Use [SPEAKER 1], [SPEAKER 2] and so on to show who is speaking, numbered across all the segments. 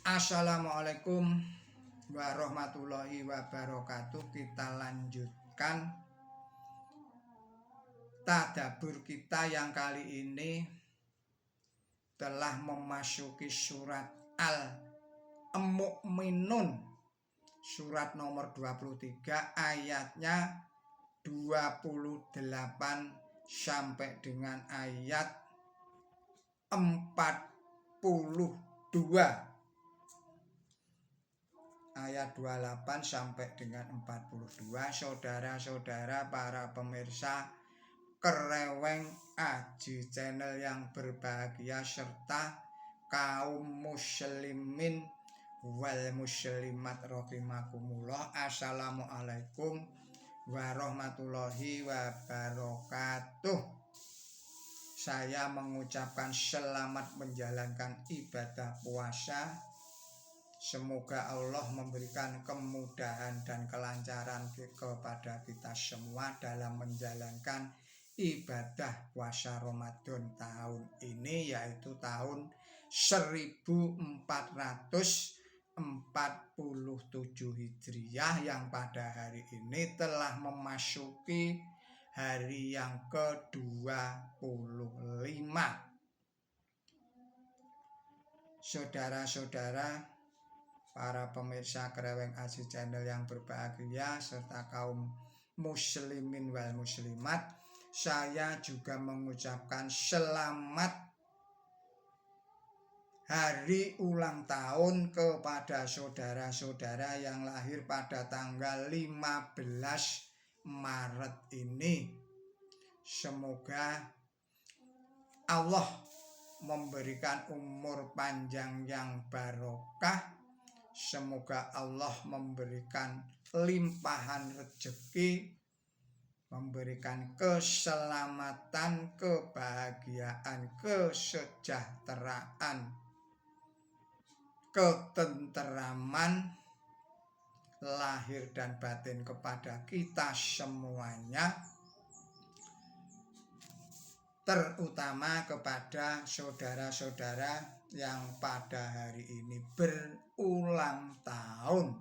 [SPEAKER 1] Assalamualaikum warahmatullahi wabarakatuh. Kita lanjutkan tadabbur kita yang kali ini telah memasuki surat Al-Mu'minun, surat nomor 23 ayatnya 28 sampai dengan ayat 42. Ayat 28 sampai dengan 42. Saudara-saudara para pemirsa Kereweng Aji Channel yang berbahagia serta kaum muslimin wal muslimat rahimakumullah. Assalamualaikum warahmatullahi wabarakatuh. Saya mengucapkan selamat menjalankan ibadah puasa. Semoga Allah memberikan kemudahan dan kelancaran kepada kita semua dalam menjalankan ibadah puasa Ramadan tahun ini, yaitu tahun 1447 Hijriah yang pada hari ini telah memasuki hari yang ke-25. Saudara-saudara para pemirsa Kereweng Aji Channel yang berbahagia serta kaum muslimin wal muslimat, saya juga mengucapkan selamat hari ulang tahun kepada saudara-saudara yang lahir pada tanggal 15 Maret ini. Semoga Allah memberikan umur panjang yang barokah. Semoga Allah memberikan limpahan rezeki, memberikan keselamatan, kebahagiaan, kesejahteraan, ketenteraman lahir dan batin kepada kita semuanya, terutama kepada saudara-saudara yang pada hari ini berulang tahun.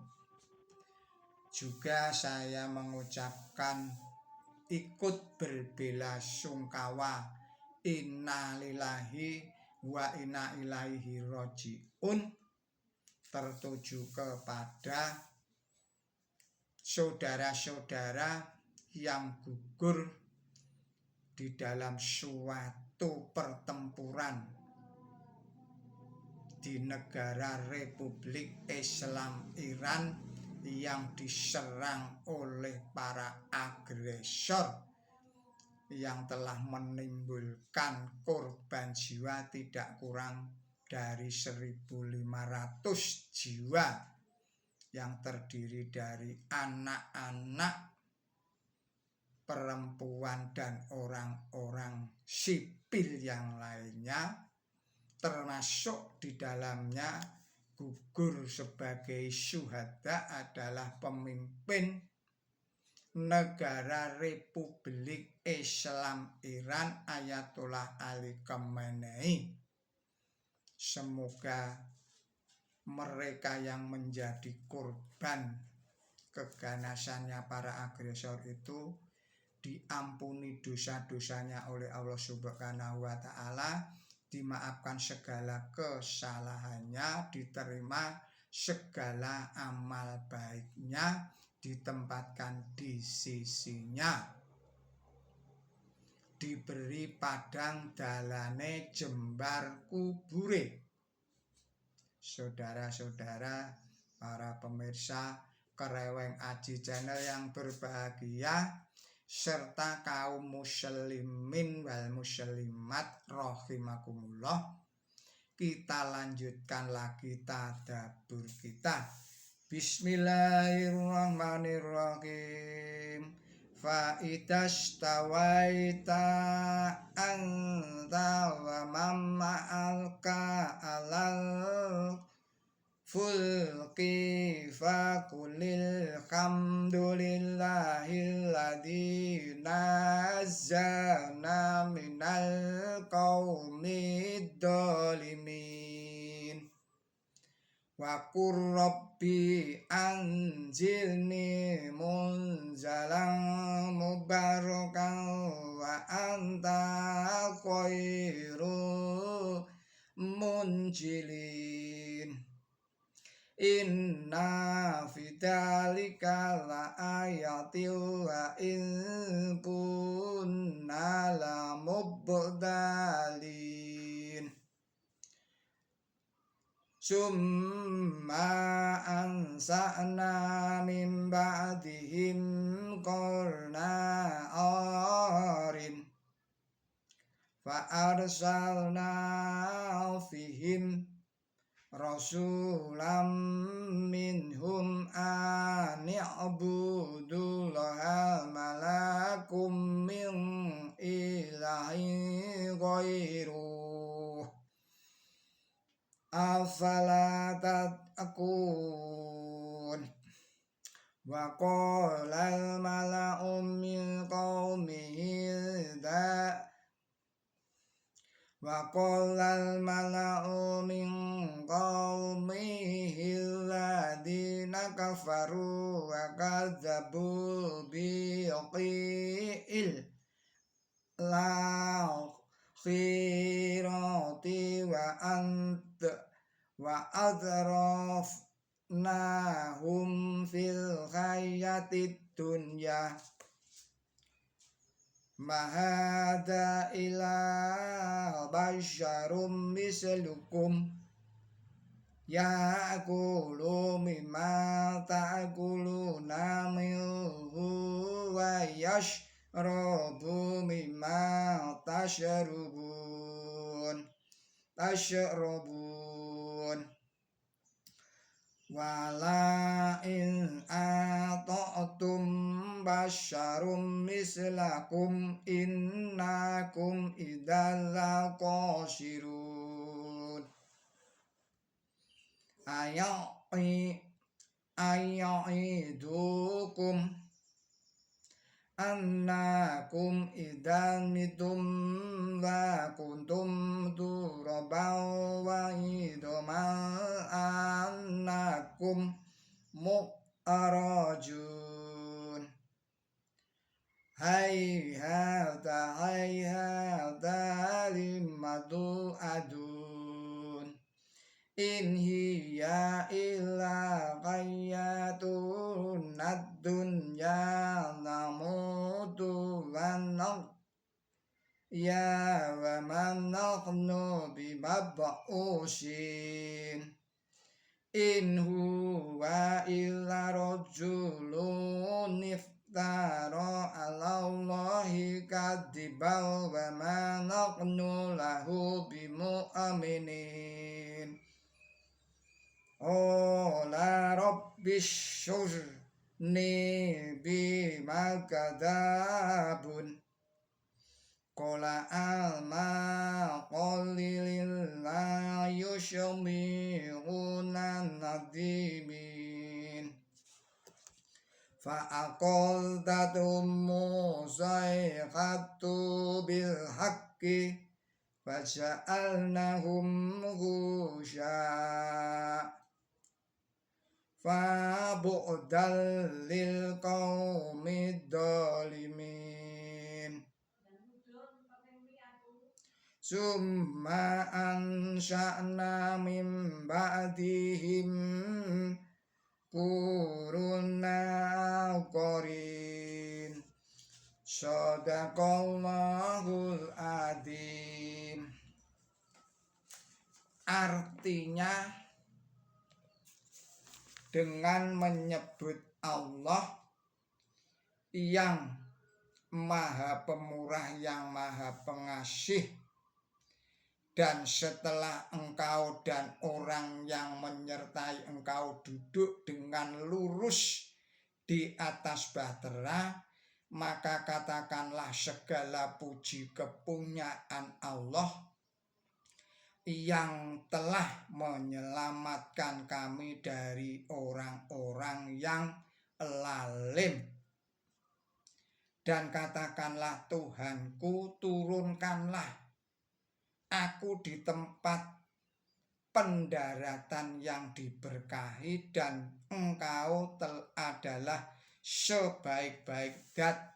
[SPEAKER 1] Juga saya mengucapkan ikut berbelasungkawa, innalillahi wa inna ilaihi rajiun, tertuju kepada saudara-saudara yang gugur di dalam suatu pertempuran di negara Republik Islam Iran yang diserang oleh para agresor yang telah menimbulkan korban jiwa tidak kurang dari 1.500 jiwa yang terdiri dari anak-anak, perempuan dan orang-orang sipil yang lainnya, termasuk di dalamnya gugur sebagai syuhada adalah pemimpin negara Republik Islam Iran Ayatollah Ali Khamenei. Semoga mereka yang menjadi korban keganasannya para agresor itu diampuni dosa-dosanya oleh Allah Subhanahu wa Ta'ala, dimaafkan segala kesalahannya, diterima segala amal baiknya, ditempatkan di sisinya, diberi padang dalane jembar kubure. Saudara-saudara para pemirsa Kereweng Aji Channel yang berbahagia serta kaum muslimin wal muslimat rahimakumullah, kita lanjutkan lagi tadabbur kita. Bismillahirrahmanirrahim. Fa idastawaita anta wa mamma'alka alal fulki fakulil hamdulillahilladzi nazzana minal qaumid dhalimin. wa qur rabbi anzilni munzalan mubarakan wa anta khairul munjilin. Inna fidzalika la ayatil wa in kunna la mubdalin. Summa ansa'na min ba'dihim qarna arin fa arsalna fihim rasulam minhum ani'budullaha malakum min ilahin ghairuh afala tattaqun. Wa qala al-mala'u min qaumihi alladhina kafaru wa kadzabu biqi'il khirati wa adrafnahum fil hayatid dunya mahada ila basyarum mislukum ya'kulu mimma ta'kuluna minhu wa yashrabu mimma tashrabun wala in ata'tum basyarum mislakum innakum idzal khasirun. Aya'idukum annakum idzan mitum wa kuntum turaban wa idman annakum mu'arajun. Hayhata lima tu'adun in hiya illa hayatun ad-dunya namutu wa ya wa man nahnu bimab'usin in huwa illa rajulun iftara 'ala Allahi kadziban wa ma nahnu lahu bimu'minin. Qala rabbishurni bima kadzabun qala alma qalilin la yushmi'una nadimin fa aqaltatum musayhatu bil haqqi fa ja'alnahum ghusya fa bu'dal lil qaumid dhalimin. Summa ansha'na min ba'dihim quruna qarin. Shadaqallahul adzim. Artinya dengan menyebut Allah yang Maha Pemurah, yang Maha Pengasih, dan setelah engkau dan orang yang menyertai engkau duduk dengan lurus di atas bahtera, maka katakanlah segala puji kepunyaan Allah yang telah menyelamatkan kami dari orang-orang yang lalim. Dan katakanlah, Tuhanku, turunkanlah aku di tempat pendaratan yang diberkahi, dan engkau adalah sebaik-baik zat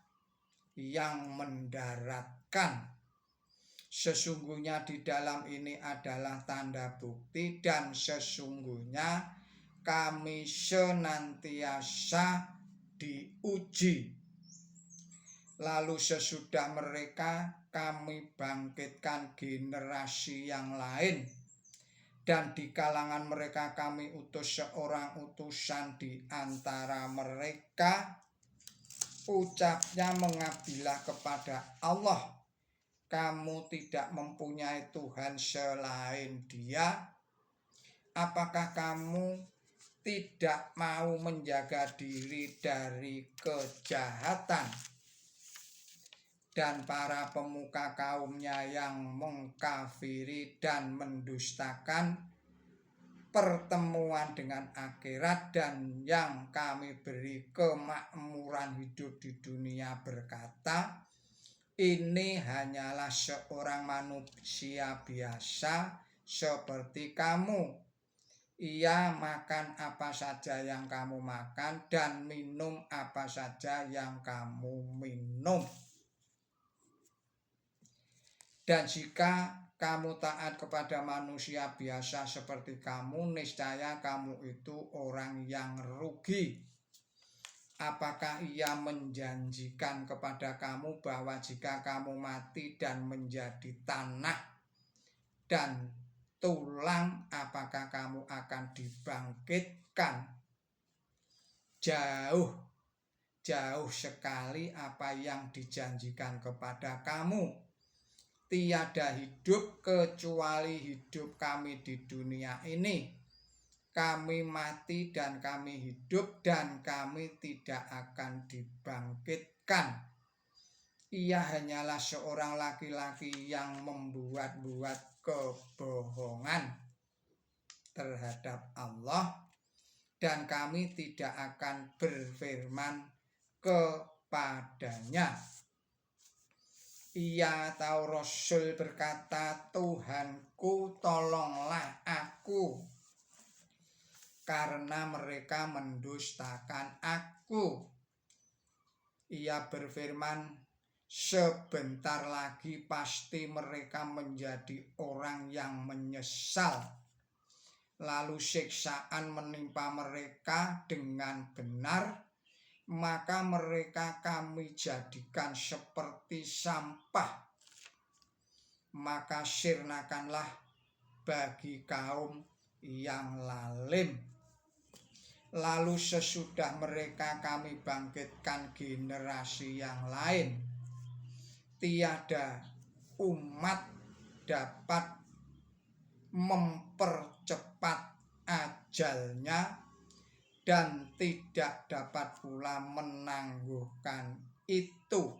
[SPEAKER 1] yang mendaratkan. Sesungguhnya di dalam ini adalah tanda bukti, dan sesungguhnya kami senantiasa diuji. Lalu sesudah mereka kami bangkitkan generasi yang lain, dan di kalangan mereka kami utus seorang utusan di antara mereka. Ucapnya, mengabdilah kepada Allah. Kamu tidak mempunyai Tuhan selain Dia. Apakah kamu tidak mau menjaga diri dari kejahatan? Dan para pemuka kaumnya yang mengkafiri dan mendustakan pertemuan dengan akhirat, dan yang kami beri kemakmuran hidup di dunia, berkata, ini hanyalah seorang manusia biasa seperti kamu. Ia makan apa saja yang kamu makan, dan minum apa saja yang kamu minum. Dan jika kamu taat kepada manusia biasa seperti kamu, niscaya kamu itu orang yang rugi. Apakah ia menjanjikan kepada kamu bahwa jika kamu mati dan menjadi tanah dan tulang, apakah kamu akan dibangkitkan? Jauh sekali apa yang dijanjikan kepada kamu. Tiada hidup kecuali hidup kami di dunia ini. Kami mati dan kami hidup, dan kami tidak akan dibangkitkan. Ia hanyalah seorang laki-laki yang membuat-buat kebohongan terhadap Allah, dan kami tidak akan berfirman kepadanya. Ia atau Rasul berkata, Tuhanku, tolonglah aku, karena mereka mendustakan aku. Ia berfirman, sebentar lagi pasti mereka menjadi orang yang menyesal. Lalu siksaan menimpa mereka dengan benar, maka mereka kami jadikan seperti sampah. Maka sirnakanlah bagi kaum yang lalim. Lalu sesudah mereka kami bangkitkan generasi yang lain. Tiada umat dapat mempercepat ajalnya, dan tidak dapat pula menangguhkan itu.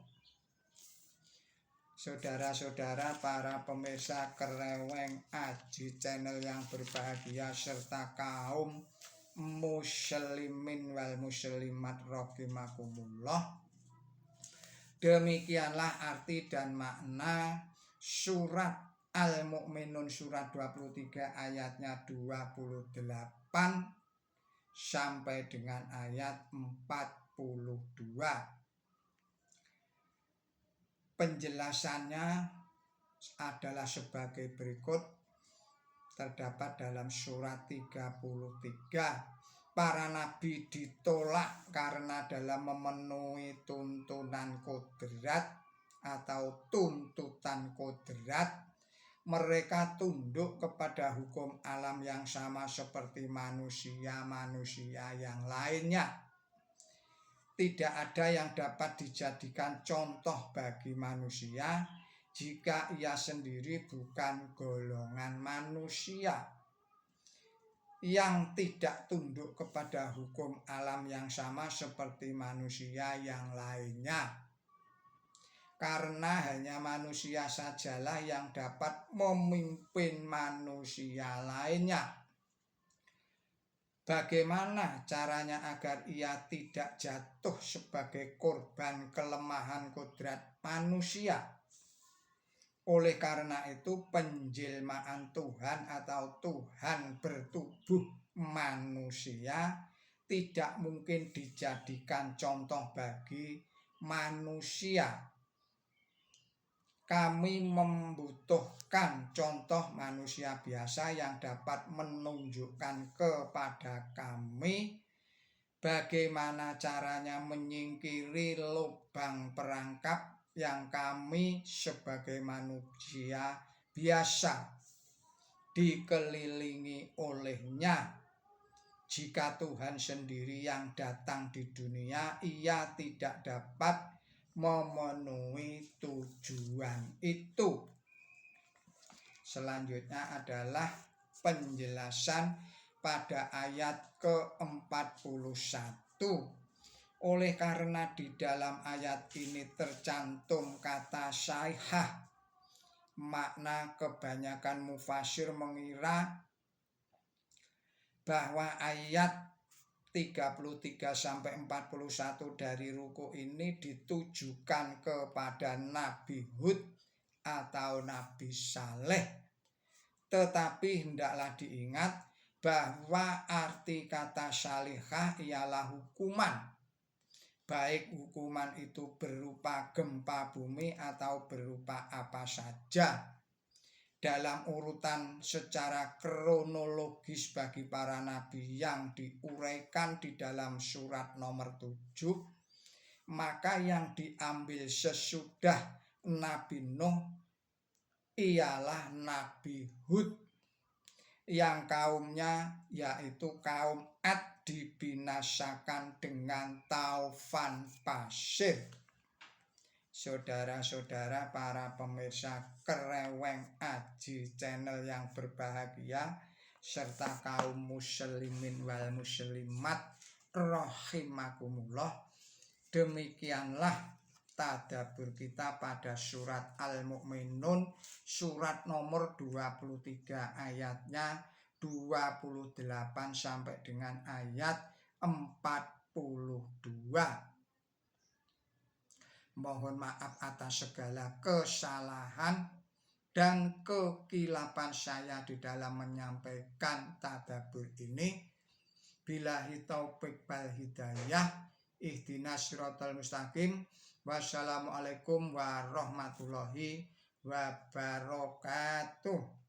[SPEAKER 1] Saudara-saudara, para pemirsa Kereweng Aji channel yang berbahagia, serta kaum muslimin wal muslimat rahimakumullah, demikianlah arti dan makna surat Al-Mu'minun surat 23 ayatnya 28 sampai dengan ayat 42. Penjelasannya adalah sebagai berikut. Terdapat dalam surat 33. Para nabi ditolak karena dalam memenuhi tuntunan kodrat atau tuntutan kodrat, mereka tunduk kepada hukum alam yang sama seperti manusia-manusia yang lainnya. Tidak ada yang dapat dijadikan contoh bagi manusia jika ia sendiri bukan golongan manusia yang tidak tunduk kepada hukum alam yang sama seperti manusia yang lainnya. Karena hanya manusia sajalah yang dapat memimpin manusia lainnya. Bagaimana caranya agar ia tidak jatuh sebagai korban kelemahan kodrat manusia? Oleh karena itu penjelmaan Tuhan atau Tuhan bertubuh manusia tidak mungkin dijadikan contoh bagi manusia. Kami membutuhkan contoh manusia biasa yang dapat menunjukkan kepada kami bagaimana caranya menyingkiri lubang perangkap yang kami sebagai manusia biasa dikelilingi olehnya. Jika Tuhan sendiri yang datang di dunia, ia tidak dapat memenuhi tujuan itu. Selanjutnya adalah penjelasan pada ayat ke-41. Oleh karena di dalam ayat ini tercantum kata saihah, makna kebanyakan mufasir mengira bahwa ayat 33-41 dari ruku ini ditujukan kepada Nabi Hud atau Nabi Saleh. Tetapi hendaklah diingat bahwa arti kata salihah ialah hukuman. Baik hukuman itu berupa gempa bumi atau berupa apa saja. Dalam urutan secara kronologis bagi para nabi yang diuraikan di dalam surat nomor 7, maka yang diambil sesudah Nabi Nuh ialah Nabi Hud, yang kaumnya yaitu kaum Ad dibinasakan dengan taufan pasir. Saudara-saudara para pemirsa Kereweng Aji Channel yang berbahagia, serta kaum muslimin wal muslimat rahimakumullah, demikianlah tadabbur kita pada surat Al-Mu'minun, surat nomor 23 ayatnya 28 sampai dengan ayat 42. Mohon maaf atas segala kesalahan dan kekilapan saya di dalam menyampaikan tadabbur ini. Billahi taufiq wal hidayah. Ihdinas siratal mustaqim. Wassalamualaikum warahmatullahi wabarakatuh.